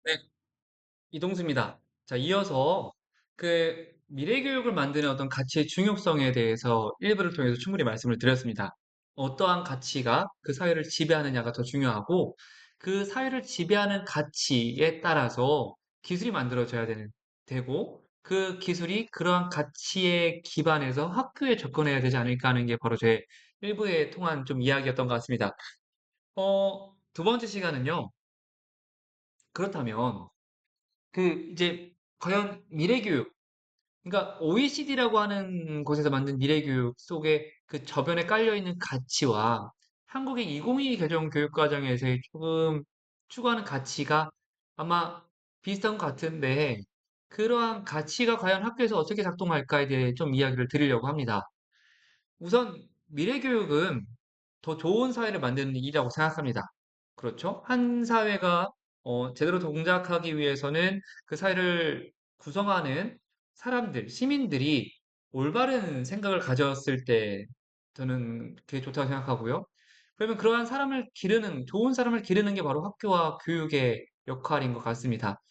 네, 이동수입니다. 자, 이어서 그 미래 교육을 만드는 어떤 가치의 중요성에 대해서 일부를 통해서 충분히 말씀을 드렸습니다. 어떠한 가치가 그 사회를 지배하느냐가 더 중요하고 그 사회를 지배하는 가치에 따라서 기술이 만들어져야 되고 그 기술이 그러한 가치에 기반해서 학교에 접근해야 되지 않을까 하는 게 바로 제 일부에 통한 좀 이야기였던 것 같습니다. 두 번째 시간은요. 그렇다면 이제 과연 미래교육, 그러니까 OECD라고 하는 곳에서 만든 미래교육 속에 그 저변에 깔려있는 가치와 한국의 2022 개정 교육과정에서의 조금 추구하는 가치가 아마 비슷한 것 같은데 그러한 가치가 과연 학교에서 어떻게 작동할까에 대해 좀 이야기를 드리려고 합니다. 우선 미래교육은 더 좋은 사회를 만드는 일이라고 생각합니다. 그렇죠? 한 사회가 제대로 동작하기 위해서는 그 사회를 구성하는 사람들, 시민들이 올바른 생각을 가졌을 때 저는 그게 좋다고 생각하고요. 그러면 그러한 좋은 사람을 기르는 게 바로 학교와 교육의 역할인 것 같습니다.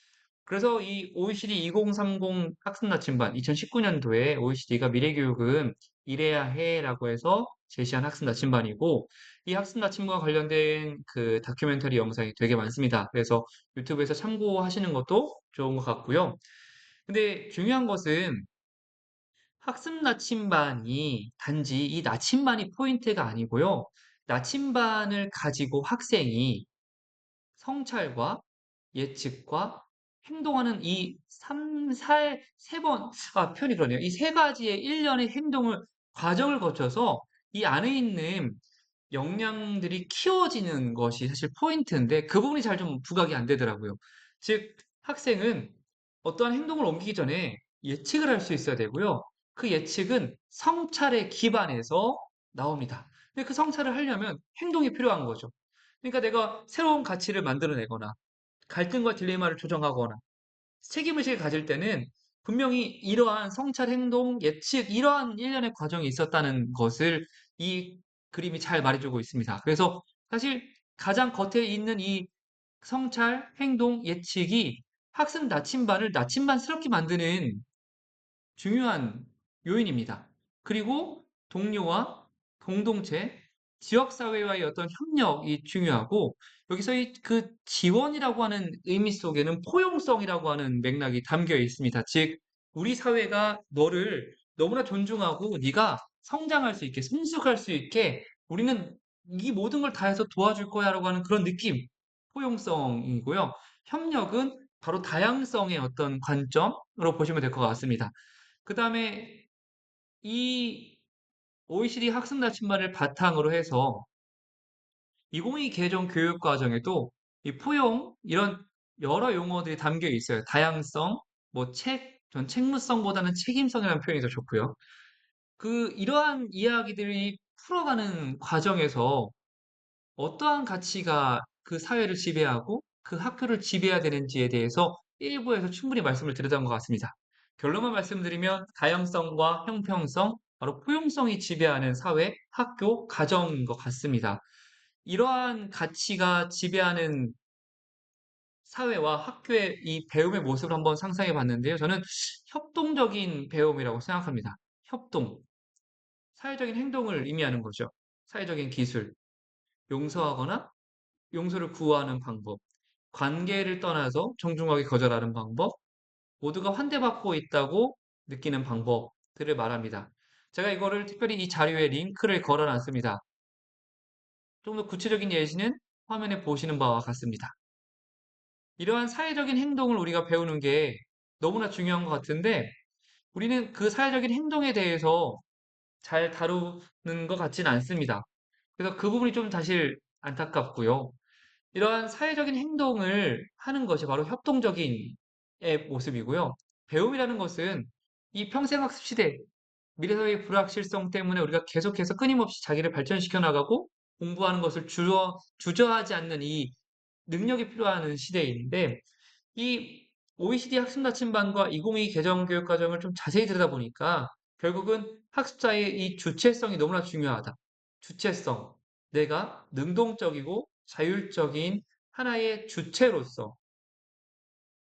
그래서 이 OECD 2030 학습 나침반 2019년도에 OECD가 미래교육은 이래야 해라고 해서 제시한 학습 나침반이고 이 학습 나침반과 관련된 그 다큐멘터리 영상이 되게 많습니다. 그래서 유튜브에서 참고하시는 것도 좋은 것 같고요. 근데 중요한 것은 학습 나침반이 단지 이 나침반이 포인트가 아니고요. 나침반을 가지고 학생이 성찰과 예측과 행동하는 이 표현이 그러네요. 이 세 가지의 일련의 과정을 거쳐서 이 안에 있는 역량들이 키워지는 것이 사실 포인트인데 그 부분이 잘 좀 부각이 안 되더라고요. 즉, 학생은 어떠한 행동을 옮기기 전에 예측을 할 수 있어야 되고요. 그 예측은 성찰에 기반해서 나옵니다. 근데 그 성찰을 하려면 행동이 필요한 거죠. 그러니까 내가 새로운 가치를 만들어내거나 갈등과 딜레마를 조정하거나 책임의식을 가질 때는 분명히 이러한 성찰, 행동, 예측, 이러한 일련의 과정이 있었다는 것을 이 그림이 잘 말해주고 있습니다. 그래서 사실 가장 겉에 있는 이 성찰, 행동, 예측이 학습 나침반을 나침반스럽게 만드는 중요한 요인입니다. 그리고 동료와 공동체, 지역사회와의 어떤 협력이 중요하고 여기서 그 지원이라고 하는 의미 속에는 포용성이라고 하는 맥락이 담겨 있습니다. 즉, 우리 사회가 너를 너무나 존중하고 네가 성장할 수 있게, 성숙할 수 있게 우리는 이 모든 걸 다해서 도와줄 거야라고 하는 그런 느낌, 포용성이고요. 협력은 바로 다양성의 어떤 관점으로 보시면 될 것 같습니다. 그 다음에 이 OECD 학습 나침반을 바탕으로 해서 2022 개정 교육 과정에도 이 포용 이런 여러 용어들이 담겨 있어요. 다양성, 전 책무성보다는 책임성이라는 표현이 더 좋고요. 이러한 이야기들이 풀어가는 과정에서 어떠한 가치가 그 사회를 지배하고 그 학교를 지배해야 되는지에 대해서 일부에서 충분히 말씀을 드렸던 것 같습니다. 결론만 말씀드리면 다양성과 형평성, 바로 포용성이 지배하는 사회, 학교, 가정인 것 같습니다. 이러한 가치가 지배하는 사회와 학교의 이 배움의 모습을 한번 상상해 봤는데요. 저는 협동적인 배움이라고 생각합니다. 협동, 사회적인 행동을 의미하는 거죠. 사회적인 기술, 용서하거나 용서를 구하는 방법, 관계를 떠나서 정중하게 거절하는 방법, 모두가 환대받고 있다고 느끼는 방법들을 말합니다. 제가 이거를 특별히 이 자료에 링크를 걸어 놨습니다. 좀 더 구체적인 예시는 화면에 보시는 바와 같습니다. 이러한 사회적인 행동을 우리가 배우는 게 너무나 중요한 것 같은데 우리는 그 사회적인 행동에 대해서 잘 다루는 것 같지는 않습니다. 그래서 그 부분이 좀 사실 안타깝고요. 이러한 사회적인 행동을 하는 것이 바로 협동적인 의 모습이고요. 배움이라는 것은 이 평생학습 시대, 미래사회의 불확실성 때문에 우리가 계속해서 끊임없이 자기를 발전시켜 나가고 공부하는 것을 주저하지 않는 이 능력이 필요한 시대인데 이 OECD 학습 나침반과 2022 개정 교육 과정을 좀 자세히 들여다보니까 결국은 학습자의 이 주체성이 너무나 중요하다. 주체성. 내가 능동적이고 자율적인 하나의 주체로서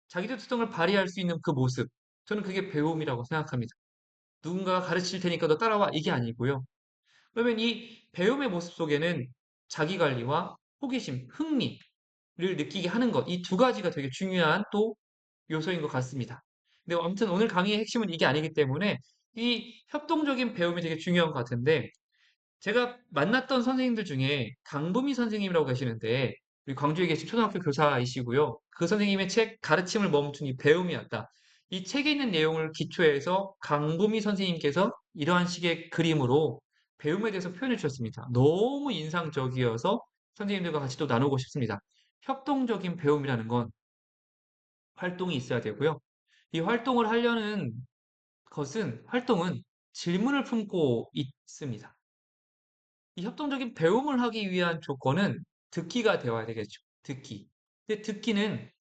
자기도 특성을 발휘할 수 있는 그 모습. 저는 그게 배움이라고 생각합니다. 누군가가 가르칠 테니까 너 따라와. 이게 아니고요. 그러면 이 배움의 모습 속에는 자기 관리와 호기심, 흥미를 느끼게 하는 것. 이 두 가지가 되게 중요한 또 요소인 것 같습니다. 근데 아무튼 오늘 강의의 핵심은 이게 아니기 때문에 이 협동적인 배움이 되게 중요한 것 같은데 제가 만났던 선생님들 중에 강부미 선생님이라고 계시는데 우리 광주에 계신 초등학교 교사이시고요. 그 선생님의 책 가르침을 멈춘 이 배움이었다. 이 책에 있는 내용을 기초해서 강부미 선생님께서 이러한 식의 그림으로 배움에 대해서 표현해 주셨습니다. 너무 인상적이어서 선생님들과 같이 또 나누고 싶습니다. 협동적인 배움이라는 건 활동이 있어야 되고요. 이 활동은 질문을 품고 있습니다. 이 협동적인 배움을 하기 위한 조건은 듣기가 되어야 되겠죠. 듣기. 근데 듣기는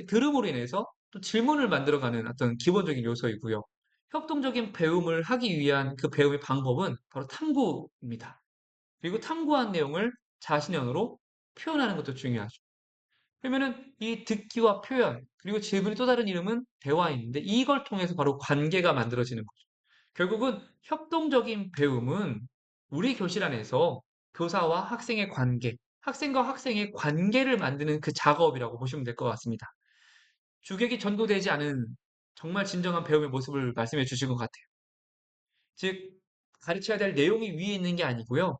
들음으로 인해서 또 질문을 만들어가는 어떤 기본적인 요소이고요. 협동적인 배움을 하기 위한 그 배움의 방법은 바로 탐구입니다. 그리고 탐구한 내용을 자신의 언어로 표현하는 것도 중요하죠. 그러면은 이 듣기와 표현, 그리고 질문의 또 다른 이름은 대화인데 이걸 통해서 바로 관계가 만들어지는 거죠. 결국은 협동적인 배움은 우리 교실 안에서 교사와 학생의 관계, 학생과 학생의 관계를 만드는 그 작업이라고 보시면 될 것 같습니다. 주객이 전도되지 않은 정말 진정한 배움의 모습을 말씀해 주신 것 같아요. 즉, 가르쳐야 될 내용이 위에 있는 게 아니고요.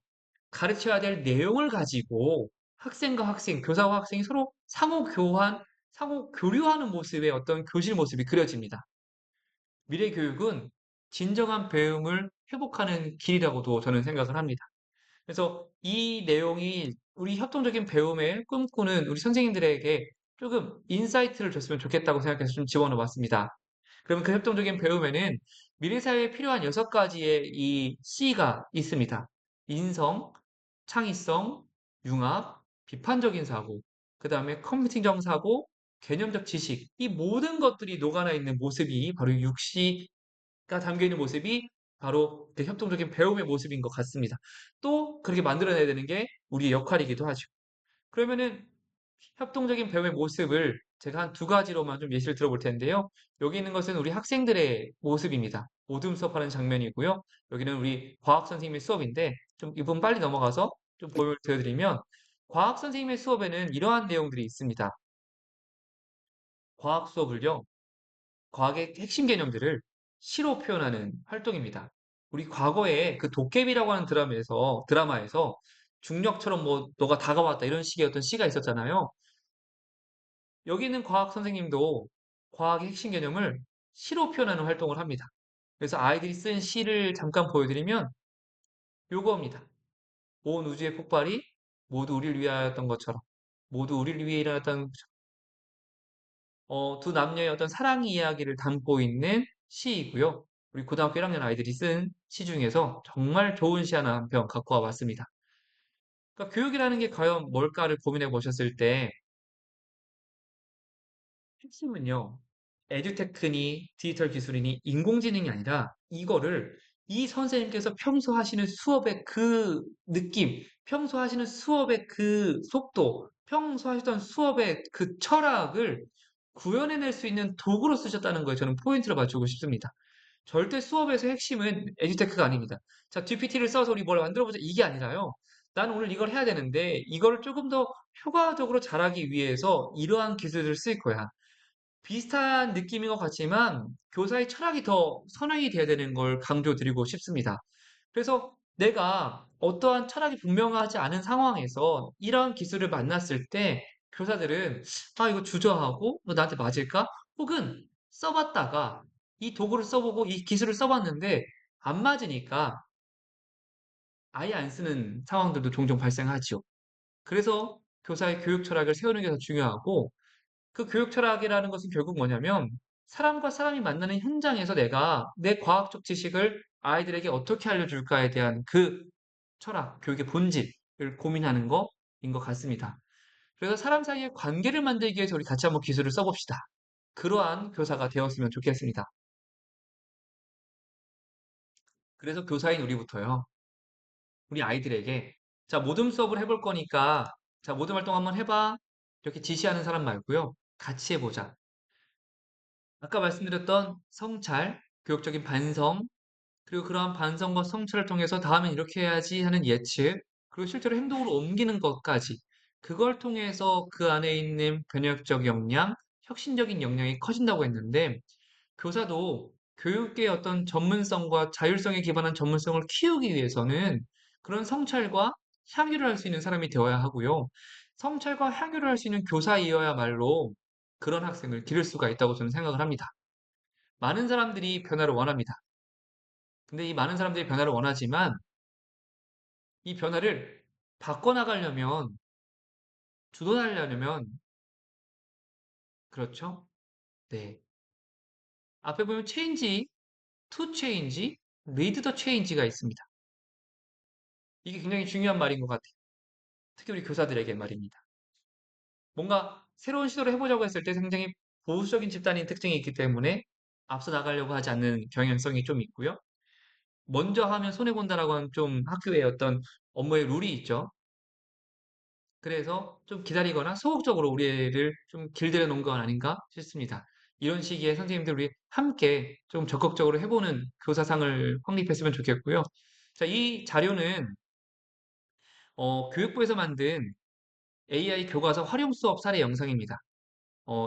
가르쳐야 될 내용을 가지고 학생과 학생, 교사와 학생이 서로 상호 교환, 상호 교류하는 모습의 어떤 교실 모습이 그려집니다. 미래 교육은 진정한 배움을 회복하는 길이라고도 저는 생각을 합니다. 그래서 이 내용이 우리 협동적인 배움을 꿈꾸는 우리 선생님들에게 조금 인사이트를 줬으면 좋겠다고 생각해서 좀 집어넣어 봤습니다. 그러면 그 협동적인 배움에는 미래 사회에 필요한 6가지의 이 C가 있습니다. 인성, 창의성, 융합, 비판적인 사고, 그 다음에 컴퓨팅적 사고, 개념적 지식. 이 모든 것들이 녹아나 있는 모습이 바로 6C가 담겨 있는 모습이 바로 그 협동적인 배움의 모습인 것 같습니다. 또 그렇게 만들어내야 되는 게 우리의 역할이기도 하죠. 그러면은 협동적인 배움의 모습을 제가 한 두 가지로만 좀 예시를 들어볼 텐데요. 여기 있는 것은 우리 학생들의 모습입니다. 모둠 수업하는 장면이고요. 여기는 우리 과학 선생님의 수업인데 좀 이 부분 빨리 넘어가서 좀 보여드리면 과학 선생님의 수업에는 이러한 내용들이 있습니다. 과학 수업을요. 과학의 핵심 개념들을 시로 표현하는 활동입니다. 우리 과거에 그 도깨비라고 하는 드라마에서 중력처럼 뭐 너가 다가왔다 이런 식의 어떤 시가 있었잖아요. 여기 있는 과학 선생님도 과학의 핵심 개념을 시로 표현하는 활동을 합니다. 그래서 아이들이 쓴 시를 잠깐 보여드리면 요거입니다. 온 우주의 폭발이 모두 우리를 위하였던 것처럼 모두 우리를 위해 일어났던 두 남녀의 어떤 사랑 이야기를 담고 있는 시이고요. 우리 고등학교 1학년 아이들이 쓴 시 중에서 정말 좋은 시 하나 한 편 갖고 와봤습니다. 그러니까 교육이라는 게 과연 뭘까를 고민해 보셨을 때 핵심은요. 에듀테크니 디지털 기술이니 인공지능이 아니라 이거를 이 선생님께서 평소 하시는 수업의 그 느낌, 평소 하시는 수업의 그 속도, 평소 하시던 수업의 그 철학을 구현해낼 수 있는 도구로 쓰셨다는 거에 저는 포인트를 맞추고 싶습니다. 절대 수업에서 핵심은 에듀테크가 아닙니다. 자, GPT를 써서 우리 뭘 만들어보자 이게 아니라요. 난 오늘 이걸 해야 되는데 이거를 조금 더 효과적으로 잘하기 위해서 이러한 기술을 쓸 거야. 비슷한 느낌인 것 같지만 교사의 철학이 더 선행이 돼야 되는 걸 강조드리고 싶습니다. 그래서 내가 어떠한 철학이 분명하지 않은 상황에서 이런 기술을 만났을 때 교사들은 아, 이거 주저하고 뭐 나한테 맞을까? 혹은 써봤다가 이 도구를 써보고 이 기술을 써봤는데 안 맞으니까 아예 안 쓰는 상황들도 종종 발생하지요. 그래서 교사의 교육 철학을 세우는 게 더 중요하고 그 교육 철학이라는 것은 결국 뭐냐면 사람과 사람이 만나는 현장에서 내가 내 과학적 지식을 아이들에게 어떻게 알려줄까에 대한 그 철학, 교육의 본질을 고민하는 거인 것 같습니다. 그래서 사람 사이의 관계를 만들기 위해서 우리 같이 한번 기술을 써봅시다. 그러한 교사가 되었으면 좋겠습니다. 그래서 교사인 우리부터요. 우리 아이들에게 자, 모둠 수업을 해볼 거니까 자, 모둠 활동 한번 해봐. 이렇게 지시하는 사람 말고요. 같이 해보자. 아까 말씀드렸던 성찰, 교육적인 반성, 그리고 그러한 반성과 성찰을 통해서 다음엔 이렇게 해야지 하는 예측, 그리고 실제로 행동으로 옮기는 것까지, 그걸 통해서 그 안에 있는 변혁적 역량, 혁신적인 역량이 커진다고 했는데, 교사도 교육의 어떤 전문성과 자율성에 기반한 전문성을 키우기 위해서는 그런 성찰과 향유를 할 수 있는 사람이 되어야 하고요. 성찰과 향유를 할 수 있는 교사이어야말로 그런 학생을 기를 수가 있다고 저는 생각을 합니다. 많은 사람들이 변화를 원합니다. 근데 이 많은 사람들이 변화를 원하지만 이 변화를 바꿔나가려면, 주도하려면, 그렇죠? 네. 앞에 보면 change, to change, lead the change가 있습니다. 이게 굉장히 중요한 말인 것 같아요. 특히 우리 교사들에게 말입니다. 뭔가 새로운 시도를 해보자고 했을 때 굉장히 보수적인 집단인 특징이 있기 때문에 앞서 나가려고 하지 않는 경향성이 좀 있고요. 먼저 하면 손해본다라고 하는 좀 학교의 어떤 업무의 룰이 있죠. 그래서 좀 기다리거나 소극적으로 우리 애를 좀 길들여 놓은 건 아닌가 싶습니다. 이런 시기에 선생님들 우리 함께 좀 적극적으로 해보는 교사상을 확립했으면 좋겠고요. 자, 이 자료는 교육부에서 만든 AI 교과서 활용 수업 사례 영상입니다.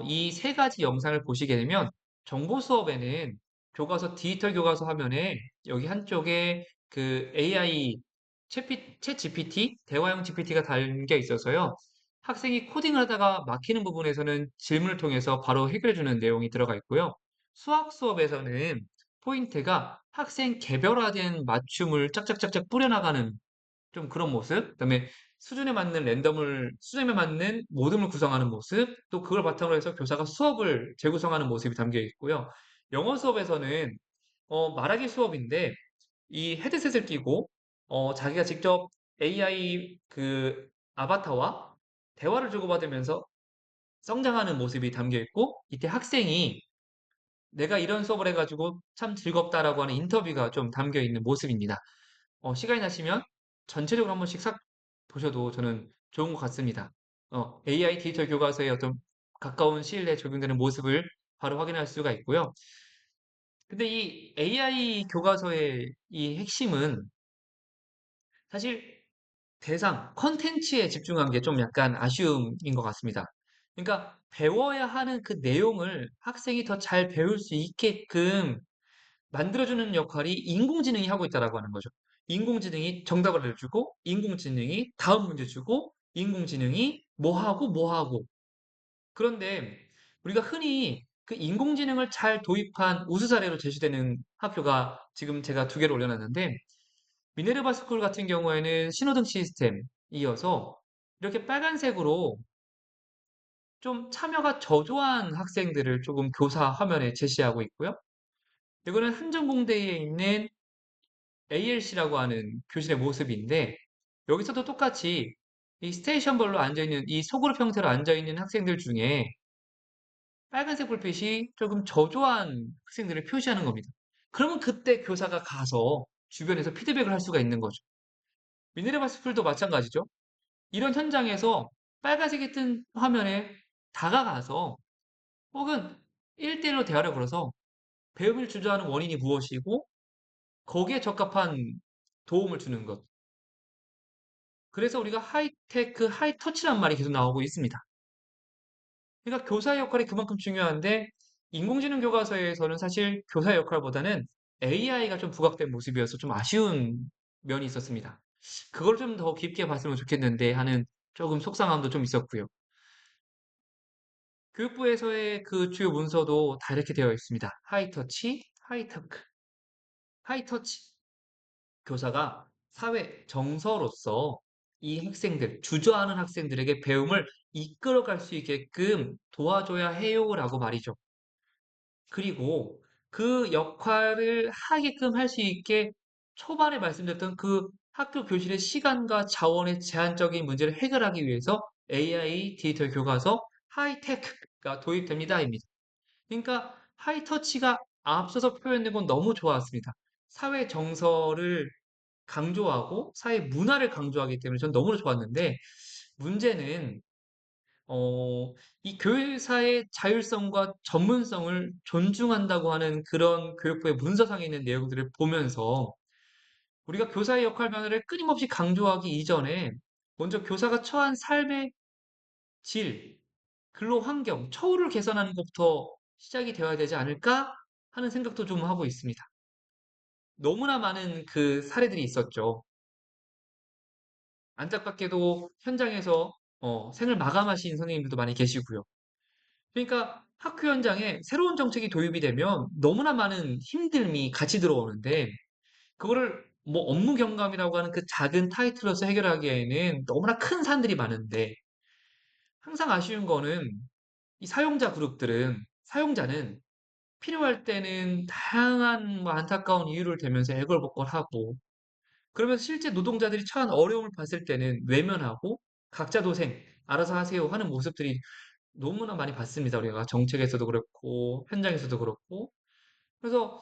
이 세 가지 영상을 보시게 되면 정보 수업에는 교과서 디지털 교과서 화면에 여기 한쪽에 그 AI 챗 GPT, 대화형 GPT가 담겨 있어서요. 학생이 코딩을 하다가 막히는 부분에서는 질문을 통해서 바로 해결해 주는 내용이 들어가 있고요. 수학 수업에서는 포인트가 학생 개별화된 맞춤을 짝짝짝짝 뿌려나가는 좀 그런 모습, 그다음에 수준에 맞는 모둠을 구성하는 모습, 또 그걸 바탕으로 해서 교사가 수업을 재구성하는 모습이 담겨 있고요. 영어 수업에서는 말하기 수업인데 이 헤드셋을 끼고 자기가 직접 AI 그 아바타와 대화를 주고받으면서 성장하는 모습이 담겨 있고 이때 학생이 내가 이런 수업을 해가지고 참 즐겁다라고 하는 인터뷰가 좀 담겨 있는 모습입니다. 시간이 나시면 전체적으로 한 번씩 싹 보셔도 저는 좋은 것 같습니다. AI 디지털 교과서의 어떤 가까운 시일 내에 적용되는 모습을 바로 확인할 수가 있고요. 근데 이 AI 교과서의 이 핵심은 사실 컨텐츠에 집중한 게 좀 약간 아쉬움인 것 같습니다. 그러니까 배워야 하는 그 내용을 학생이 더 잘 배울 수 있게끔 만들어주는 역할이 인공지능이 하고 있다라고 하는 거죠. 인공지능이 정답을 알려주고, 인공지능이 다음 문제 주고, 인공지능이 뭐 하고 뭐 하고. 그런데 우리가 흔히 그 인공지능을 잘 도입한 우수 사례로 제시되는 학교가 지금 제가 두 개를 올려놨는데, 미네르바 스쿨 같은 경우에는 신호등 시스템 이어서 이렇게 빨간색으로 좀 참여가 저조한 학생들을 조금 교사 화면에 제시하고 있고요. 이거는 한전공대에 있는 ALC라고 하는 교실의 모습인데 여기서도 똑같이 이 스테이션별로 앉아있는 이 소그룹 형태로 앉아있는 학생들 중에 빨간색 불빛이 조금 저조한 학생들을 표시하는 겁니다. 그러면 그때 교사가 가서 주변에서 피드백을 할 수가 있는 거죠. 미네르바 스쿨도 마찬가지죠. 이런 현장에서 빨간색이 뜬 화면에 다가가서 혹은 1대1로 대화를 걸어서 배움을 주저하는 원인이 무엇이고 거기에 적합한 도움을 주는 것. 그래서 우리가 하이테크, 하이터치란 말이 계속 나오고 있습니다. 그러니까 교사의 역할이 그만큼 중요한데 인공지능 교과서에서는 사실 교사의 역할보다는 AI가 좀 부각된 모습이어서 좀 아쉬운 면이 있었습니다. 그걸 좀 더 깊게 봤으면 좋겠는데 하는 조금 속상함도 좀 있었고요. 교육부에서의 그 주요 문서도 다 이렇게 되어 있습니다. 하이터치, 하이테크, 하이터치. 교사가 사회 정서로서 이 학생들, 주저하는 학생들에게 배움을 이끌어갈 수 있게끔 도와줘야 해요라고 말이죠. 그리고 그 역할을 하게끔 할 수 있게 초반에 말씀드렸던 그 학교 교실의 시간과 자원의 제한적인 문제를 해결하기 위해서 AI 디지털 교과서 하이테크가 도입됩니다입니다. 그러니까 하이터치가 앞서서 표현된 건 너무 좋았습니다. 사회 정서를 강조하고 사회 문화를 강조하기 때문에 전 너무나 좋았는데 문제는 이 교사의 자율성과 전문성을 존중한다고 하는 그런 교육부의 문서상에 있는 내용들을 보면서 우리가 교사의 역할 변화를 끊임없이 강조하기 이전에 먼저 교사가 처한 삶의 질, 근로 환경, 처우를 개선하는 것부터 시작이 되어야 되지 않을까 하는 생각도 좀 하고 있습니다. 너무나 많은 그 사례들이 있었죠. 안타깝게도 현장에서 생을 마감하신 선생님들도 많이 계시고요. 그러니까 학교 현장에 새로운 정책이 도입이 되면 너무나 많은 힘듦이 같이 들어오는데 그거를 뭐 업무 경감이라고 하는 그 작은 타이틀로서 해결하기에는 너무나 큰 산들이 많은데 항상 아쉬운 거는 이 사용자 그룹들은 사용자는 필요할 때는 다양한 뭐 안타까운 이유를 대면서 애걸복걸하고 그러면서 실제 노동자들이 처한 어려움을 봤을 때는 외면하고 각자 도생 알아서 하세요 하는 모습들이 너무나 많이 봤습니다. 우리가 정책에서도 그렇고 현장에서도 그렇고 그래서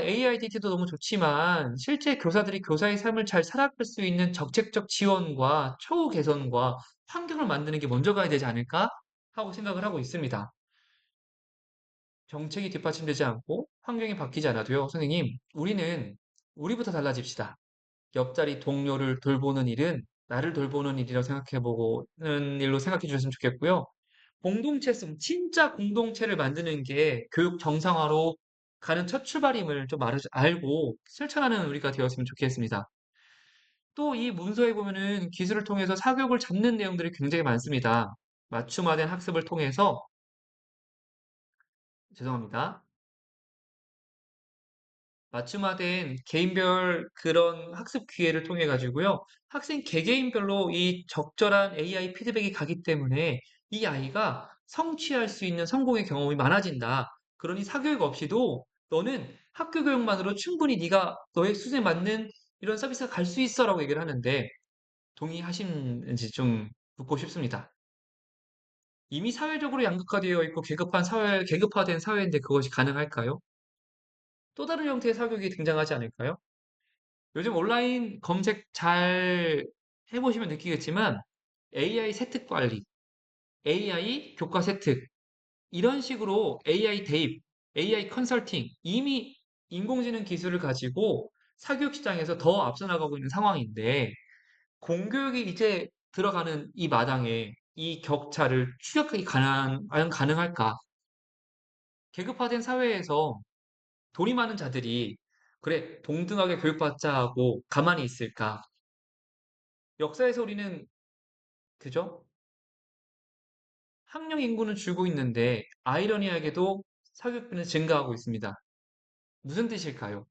AIDT도 너무 좋지만 실제 교사들이 교사의 삶을 잘 살아갈 수 있는 정책적 지원과 처우 개선과 환경을 만드는 게 먼저 가야 되지 않을까 하고 생각을 하고 있습니다. 정책이 뒷받침되지 않고 환경이 바뀌지 않아도요, 선생님, 우리는 우리부터 달라집시다. 옆자리 동료를 돌보는 일은 나를 돌보는 일이라고 생각해보는 일로 생각해 주셨으면 좋겠고요. 공동체성, 진짜 공동체를 만드는 게 교육 정상화로 가는 첫 출발임을 좀 알고 실천하는 우리가 되었으면 좋겠습니다. 또 이 문서에 보면은 기술을 통해서 사교육을 잡는 내용들이 굉장히 많습니다. 맞춤화된 학습을 통해서, 죄송합니다. 맞춤화된 개인별 그런 학습 기회를 통해 가지고요. 학생 개개인별로 이 적절한 AI 피드백이 가기 때문에 이 아이가 성취할 수 있는 성공의 경험이 많아진다. 그러니 사교육 없이도 너는 학교 교육만으로 충분히 네가 너의 수준에 맞는 이런 서비스가 갈 수 있어라고 얘기를 하는데 동의하시는지 좀 묻고 싶습니다. 이미 사회적으로 양극화되어 있고 계급화된 사회인데 그것이 가능할까요? 또 다른 형태의 사교육이 등장하지 않을까요? 요즘 온라인 검색 잘 해보시면 느끼겠지만 AI 세특 관리, AI 교과 세특 이런 식으로 AI 대입, AI 컨설팅 이미 인공지능 기술을 가지고 사교육 시장에서 더 앞서 나가고 있는 상황인데 공교육이 이제 들어가는 이 마당에 이 격차를 추격하기 과연 가능할까? 계급화된 사회에서 돈이 많은 자들이 그래 동등하게 교육받자 하고 가만히 있을까? 역사에서 우리는 그죠? 학령 인구는 줄고 있는데 아이러니하게도 사교육비는 증가하고 있습니다. 무슨 뜻일까요?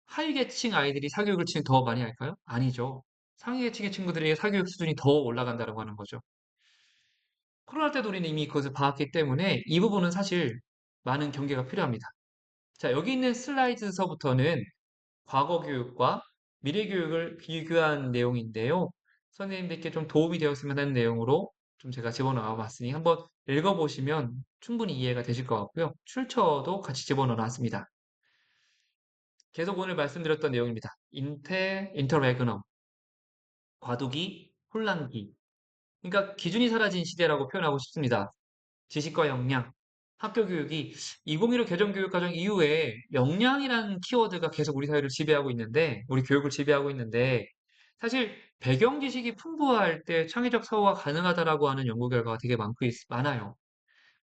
하위계층 아이들이 사교육을 지금 더 많이 할까요? 아니죠. 상위계층의 친구들의 사교육 수준이 더 올라간다고 하는 거죠. 코로나 때도 우리는 이미 그것을 봐왔기 때문에 이 부분은 사실 많은 경계가 필요합니다. 자, 여기 있는 슬라이드서부터는 과거 교육과 미래 교육을 비교한 내용인데요. 선생님들께 좀 도움이 되었으면 하는 내용으로 좀 제가 집어넣어 봤으니 한번 읽어보시면 충분히 이해가 되실 것 같고요. 출처도 같이 집어넣어 놨습니다. 계속 오늘 말씀드렸던 내용입니다. 인터레그넘, 과도기, 혼란기. 그러니까 기준이 사라진 시대라고 표현하고 싶습니다. 지식과 역량, 학교 교육이 2015 개정교육과정 이후에 역량이라는 키워드가 계속 우리 사회를 지배하고 있는데, 우리 교육을 지배하고 있는데, 사실 배경 지식이 풍부할 때 창의적 사고가 가능하다라고 하는 연구 결과가 되게 많아요.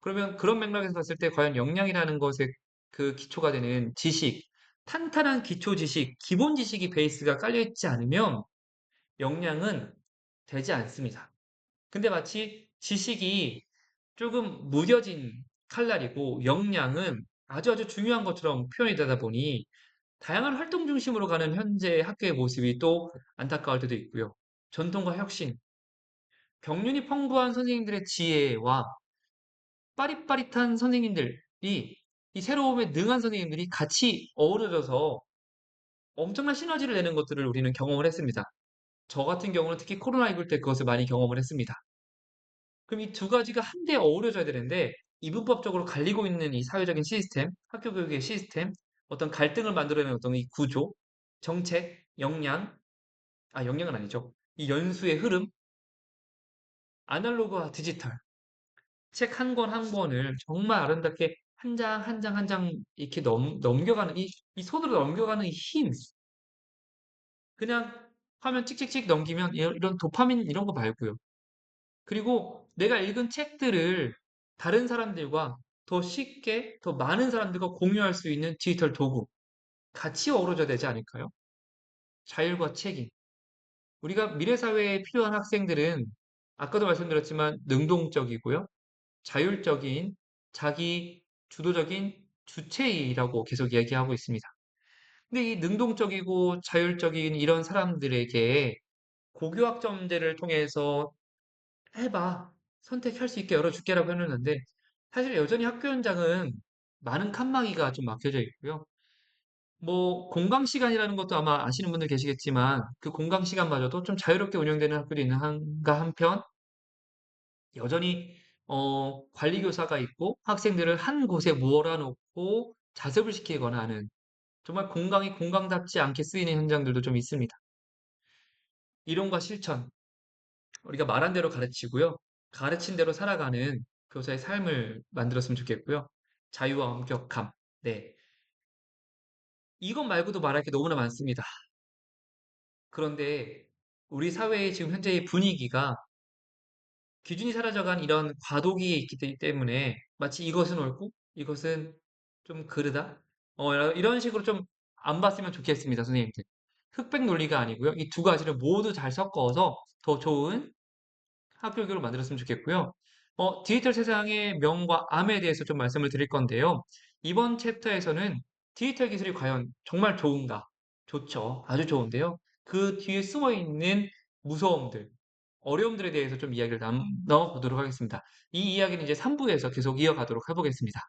그러면 그런 맥락에서 봤을 때 과연 역량이라는 것에 그 기초가 되는 지식, 탄탄한 기초 지식, 기본 지식이 베이스가 깔려 있지 않으면 역량은 되지 않습니다. 근데 마치 지식이 조금 무뎌진 칼날이고 역량은 아주 아주 중요한 것처럼 표현이 되다 보니 다양한 활동 중심으로 가는 현재 학교의 모습이 또 안타까울 때도 있고요. 전통과 혁신, 경륜이 풍부한 선생님들의 지혜와 빠릿빠릿한 선생님들이 이 새로움에 능한 선생님들이 같이 어우러져서 엄청난 시너지를 내는 것들을 우리는 경험을 했습니다. 저 같은 경우는 특히 코로나19 때 그것을 많이 경험을 했습니다. 그럼 이 두 가지가 한데 어우러져야 되는데 이분법적으로 갈리고 있는 이 사회적인 시스템, 학교 교육의 시스템, 어떤 갈등을 만들어내는 어떤 이 구조, 정책, 역량은 아니죠. 이 연수의 흐름, 아날로그와 디지털. 책 한 권 한 권을 정말 아름답게 한 장 한 장 한 장 이렇게 넘겨가는 이 손으로 넘겨가는 이 힘. 그냥 화면 찍찍찍 넘기면 이런 도파민 이런 거 말고요. 그리고 내가 읽은 책들을 다른 사람들과 더 쉽게 더 많은 사람들과 공유할 수 있는 디지털 도구. 같이 어우러져야 되지 않을까요? 자율과 책임. 우리가 미래 사회에 필요한 학생들은 아까도 말씀드렸지만 능동적이고요. 자율적인 자기 주도적인 주체이라고 계속 얘기하고 있습니다. 근데 이 능동적이고 자율적인 이런 사람들에게 고교학점제를 통해서 해봐. 선택할 수 있게 열어줄게라고 해놓는데 사실 여전히 학교 현장은 많은 칸막이가 좀 막혀져 있고요. 뭐 공강 시간이라는 것도 아마 아시는 분들 계시겠지만 그 공강 시간마저도 좀 자유롭게 운영되는 학교도 있는 한가 한편 여전히 관리 교사가 있고 학생들을 한 곳에 몰아놓고 자습을 시키거나 하는 정말 공강이 공강답지 않게 쓰이는 현장들도 좀 있습니다. 이론과 실천, 우리가 말한 대로 가르치고요. 가르친 대로 살아가는 교사의 삶을 만들었으면 좋겠고요. 자유와 엄격함. 네. 이것 말고도 말할 게 너무나 많습니다. 그런데 우리 사회의 지금 현재의 분위기가 기준이 사라져간 이런 과도기에 있기 때문에 마치 이것은 옳고 이것은 좀 그르다. 이런 식으로 좀 안 봤으면 좋겠습니다, 선생님들. 흑백 논리가 아니고요. 이 두 가지를 모두 잘 섞어서 더 좋은 학교 교육을 만들었으면 좋겠고요. 디지털 세상의 명과 암에 대해서 좀 말씀을 드릴 건데요. 이번 챕터에서는 디지털 기술이 과연 정말 좋은가? 좋죠. 아주 좋은데요. 그 뒤에 숨어 있는 무서움들, 어려움들에 대해서 좀 이야기를 나눠보도록 하겠습니다. 이 이야기는 이제 3부에서 계속 이어가도록 해보겠습니다.